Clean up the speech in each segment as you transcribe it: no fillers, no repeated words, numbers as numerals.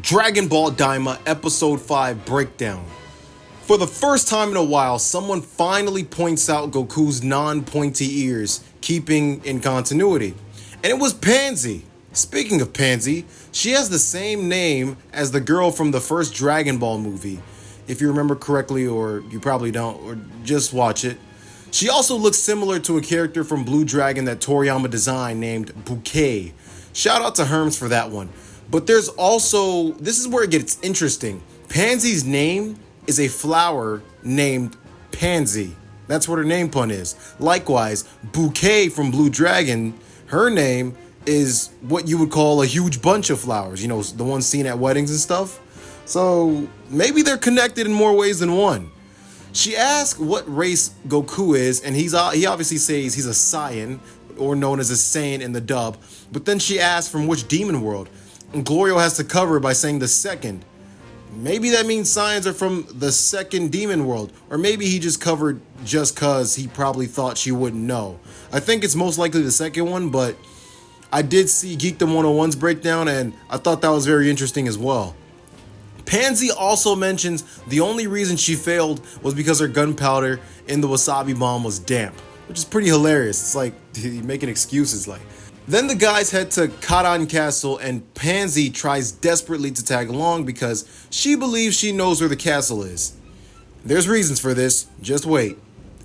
Dragon Ball DAIMA Episode 5 Breakdown. For the first time in a while, someone finally points out Goku's non-pointy ears, keeping in continuity. And it was Pansy. Speaking of Pansy, she has the same name as the girl from the first Dragon Ball movie. If you remember correctly, or you probably don't, or just watch it. She also looks similar to a character from Blue Dragon that Toriyama designed named Bouquet. Shout out to Herms for that one. But there's also, this is where it gets interesting. Pansy's name is a flower named Pansy. That's what her name pun is. Likewise, Bouquet from Blue Dragon, her name is what you would call a huge bunch of flowers. You know, the ones seen at weddings and stuff. So maybe they're connected in more ways than one. She asks what race Goku is, and he obviously says he's a Saiyan, or known as a Saiyan in the dub. But then she asks from which demon world. And Glorio has to cover by saying the second. Maybe that means Saiyans are from the second demon world. Or maybe he just covered just cause he probably thought she wouldn't know. I think it's most likely the second one, but I did see Geekdom 101's breakdown and I thought that was very interesting as well. Pansy also mentions the only reason she failed was because her gunpowder in the wasabi bomb was damp. Which is pretty hilarious. It's like making excuses like. Then the guys head to Kadan Castle and Pansy tries desperately to tag along because she believes she knows where the castle is. There's reasons for this, just wait.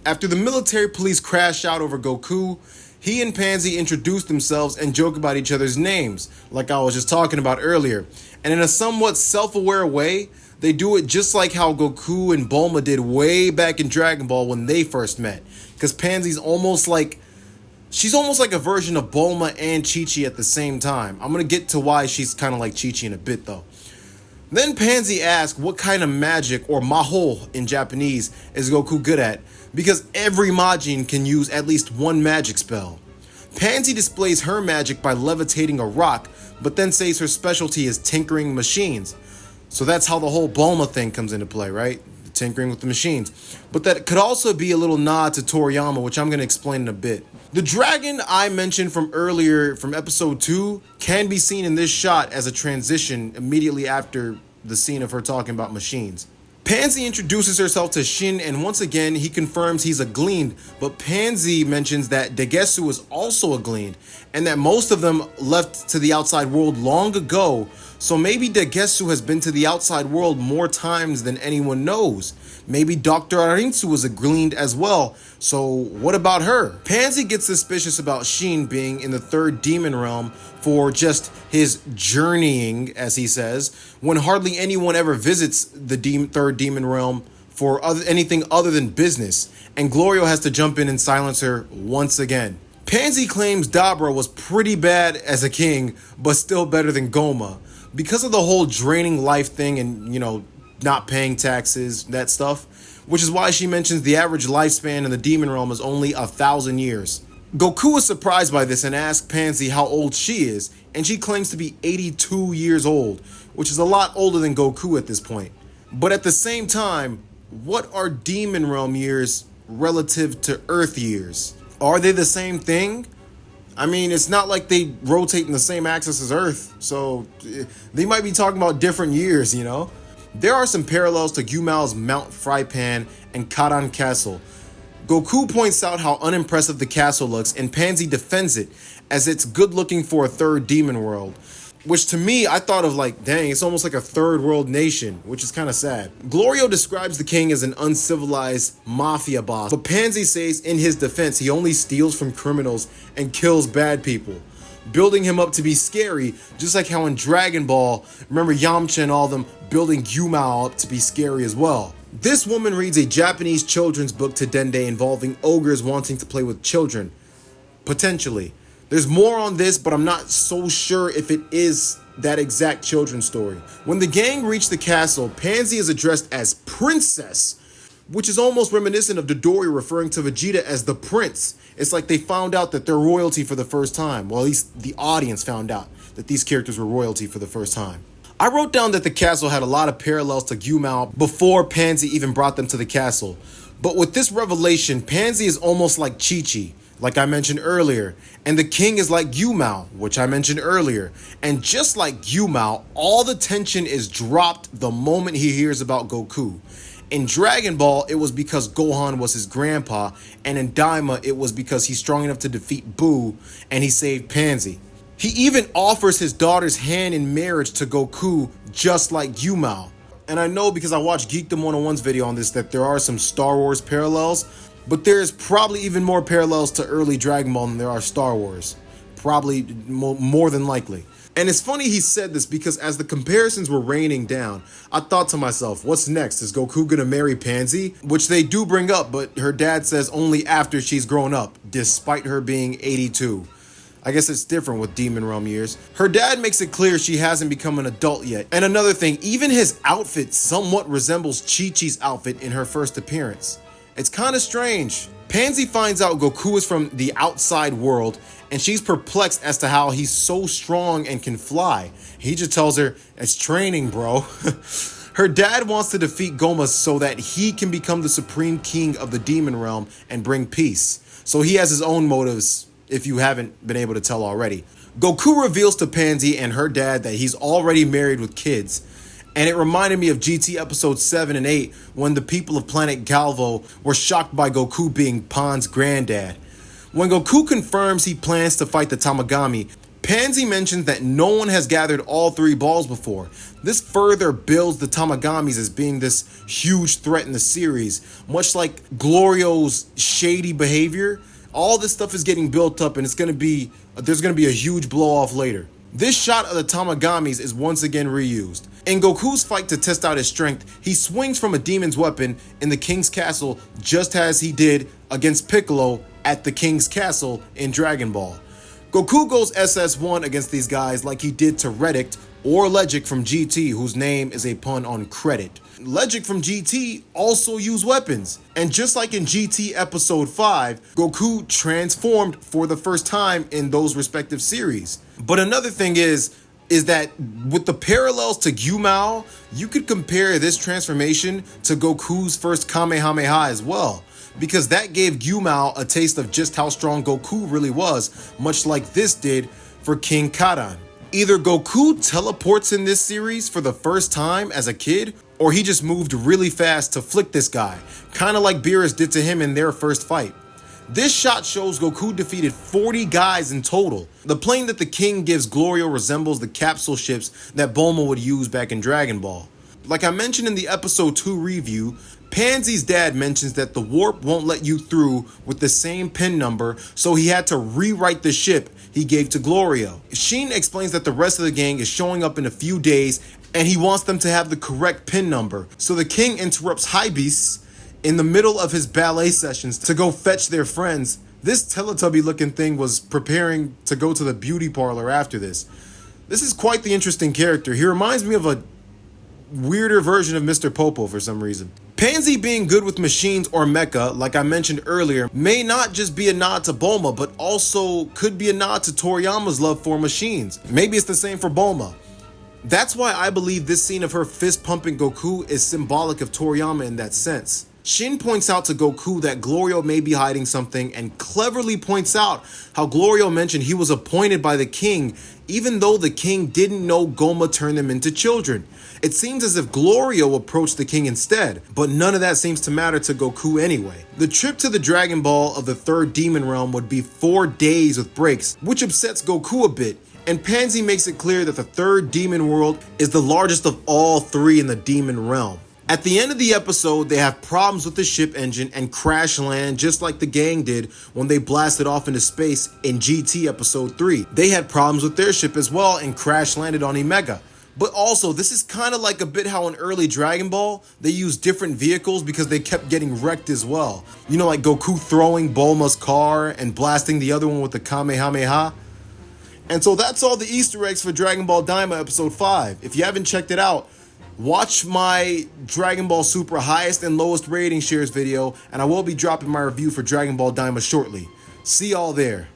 After the military police crash out over Goku, he and Pansy introduce themselves and joke about each other's names, like I was just talking about earlier. And in a somewhat self-aware way, they do it just like how Goku and Bulma did way back in Dragon Ball when they first met. Because Pansy's almost like a version of Bulma and Chi-Chi at the same time. I'm going to get to why she's kind of like Chi-Chi in a bit though. Then Pansy asks what kind of magic, or maho in Japanese, is Goku good at, because every Majin can use at least one magic spell. Pansy displays her magic by levitating a rock, but then says her specialty is tinkering machines. So that's how the whole Bulma thing comes into play, right? Tinkering with the machines. But that could also be a little nod to Toriyama, which I'm going to explain in a bit. The dragon I mentioned from earlier, from episode 2, can be seen in this shot as a transition immediately after the scene of her talking about machines. Pansy introduces herself to Shin, and once again he confirms he's a Glean, but Pansy mentions that Dagetsu is also a Glean, and that most of them left to the outside world long ago, so maybe Dagetsu has been to the outside world more times than anyone knows. Maybe Dr. Arinsu was a Glean as well, so what about her? Pansy gets suspicious about Shin being in the third demon realm for just his journeying, as he says, when hardly anyone ever visits the third demon realm for anything other than business, and Glorio has to jump in and silence her once again. Pansy claims Dabra was pretty bad as a king, but still better than Goma. Because of the whole draining life thing and, not paying taxes, that stuff, which is why she mentions the average lifespan in the demon realm is only 1,000 years. Goku is surprised by this and asks Pansy how old she is, and she claims to be 82 years old, which is a lot older than Goku at this point. But at the same time, what are demon realm years relative to Earth years? Are they the same thing? I mean, it's not like they rotate in the same axis as Earth, so they might be talking about different years, There are some parallels to Gyumao's Mount Frypan and Kadan Castle. Goku points out how unimpressive the castle looks, and Pansy defends it as it's good looking for a third demon world. Which to me, I thought of like, dang, it's almost like a third world nation, which is kind of sad. Glorio describes the king as an uncivilized mafia boss, but Pansy says in his defense he only steals from criminals and kills bad people, building him up to be scary, just like how in Dragon Ball, remember Yamcha and all them building Gyumao up to be scary as well. This woman reads a Japanese children's book to Dende involving ogres wanting to play with children. Potentially. There's more on this, but I'm not so sure if it is that exact children's story. When the gang reach the castle, Pansy is addressed as Princess, which is almost reminiscent of Dodori referring to Vegeta as the Prince. It's like they found out that they're royalty for the first time. Well, at least the audience found out that these characters were royalty for the first time. I wrote down that the castle had a lot of parallels to Gyumao before Pansy even brought them to the castle. But with this revelation, Pansy is almost like Chi-Chi. like I mentioned earlier. And the king is like Yumao, which I mentioned earlier. And just like Yumao, all the tension is dropped the moment he hears about Goku. In Dragon Ball, it was because Gohan was his grandpa, and in Daima, it was because he's strong enough to defeat Buu, and he saved Pansy. He even offers his daughter's hand in marriage to Goku, just like Yumao. And I know because I watched Geekdom 101's video on this that there are some Star Wars parallels, but there's probably even more parallels to early Dragon Ball than there are Star Wars. Probably more than likely. And it's funny he said this because as the comparisons were raining down, I thought to myself, what's next? Is Goku gonna marry Pansy? Which they do bring up, but her dad says only after she's grown up, despite her being 82. I guess it's different with Demon Realm years. Her dad makes it clear she hasn't become an adult yet. And another thing, even his outfit somewhat resembles Chi-Chi's outfit in her first appearance. It's kind of strange. Pansy finds out Goku is from the outside world, and she's perplexed as to how he's so strong and can fly. He just tells her, it's training, bro. Her dad wants to defeat Goma so that he can become the supreme king of the Demon Realm and bring peace. So he has his own motives, if you haven't been able to tell already. Goku reveals to Pansy and her dad that he's already married with kids. And it reminded me of GT episodes 7 and 8 when the people of planet Galvo were shocked by Goku being Pan's granddad. When Goku confirms he plans to fight the Tamagami, Pansy mentions that no one has gathered all 3 balls before. This further builds the Tamagamis as being this huge threat in the series, much like Glorio's shady behavior. All this stuff is getting built up and there's gonna be a huge blow off later. This shot of the Tamagamis is once again reused. In Goku's fight to test out his strength, he swings from a demon's weapon in the King's Castle just as he did against Piccolo at the King's Castle in Dragon Ball. Goku goes SS1 against these guys like he did to Reddick or Legic from GT, whose name is a pun on credit. Legic from GT also use weapons, and just like in GT episode 5, Goku transformed for the first time in those respective series. But another thing is that with the parallels to Yumao, you could compare this transformation to Goku's first Kamehameha as well, because that gave Yumao a taste of just how strong Goku really was, much like this did for King Kadan. Either Goku teleports in this series for the first time as a kid, or he just moved really fast to flick this guy, kinda like Beerus did to him in their first fight. This shot shows Goku defeated 40 guys in total. The plane that the king gives Glorio resembles the capsule ships that Bulma would use back in Dragon Ball. Like I mentioned in the episode 2 review, Pansy's dad mentions that the warp won't let you through with the same pin number, so he had to rewrite the ship he gave to Glorio. Sheen explains that the rest of the gang is showing up in a few days and he wants them to have the correct pin number. So the king interrupts Hybeast in the middle of his ballet sessions to go fetch their friends. This Teletubby looking thing was preparing to go to the beauty parlor after this. This is quite the interesting character. He reminds me of a weirder version of Mr. Popo for some reason. Pansy being good with machines or mecha, like I mentioned earlier, may not just be a nod to Bulma, but also could be a nod to Toriyama's love for machines. Maybe it's the same for Bulma. That's why I believe this scene of her fist pumping Goku is symbolic of Toriyama in that sense. Shin points out to Goku that Glorio may be hiding something and cleverly points out how Glorio mentioned he was appointed by the king even though the king didn't know Goma turned them into children. It seems as if Glorio approached the king instead, but none of that seems to matter to Goku anyway. The trip to the Dragon Ball of the third Demon Realm would be 4 days with breaks, which upsets Goku a bit, and Pansy makes it clear that the third Demon World is the largest of all 3 in the Demon Realm. At the end of the episode, they have problems with the ship engine and crash land just like the gang did when they blasted off into space in GT episode 3. They had problems with their ship as well and crash landed on Omega. But also, this is kind of like a bit how in early Dragon Ball, they used different vehicles because they kept getting wrecked as well. You know, like Goku throwing Bulma's car and blasting the other one with the Kamehameha. And so that's all the Easter eggs for Dragon Ball DAIMA episode 5. If you haven't checked it out, watch my Dragon Ball Super highest and lowest rating shares video, and I will be dropping my review for Dragon Ball DAIMA shortly. See y'all there.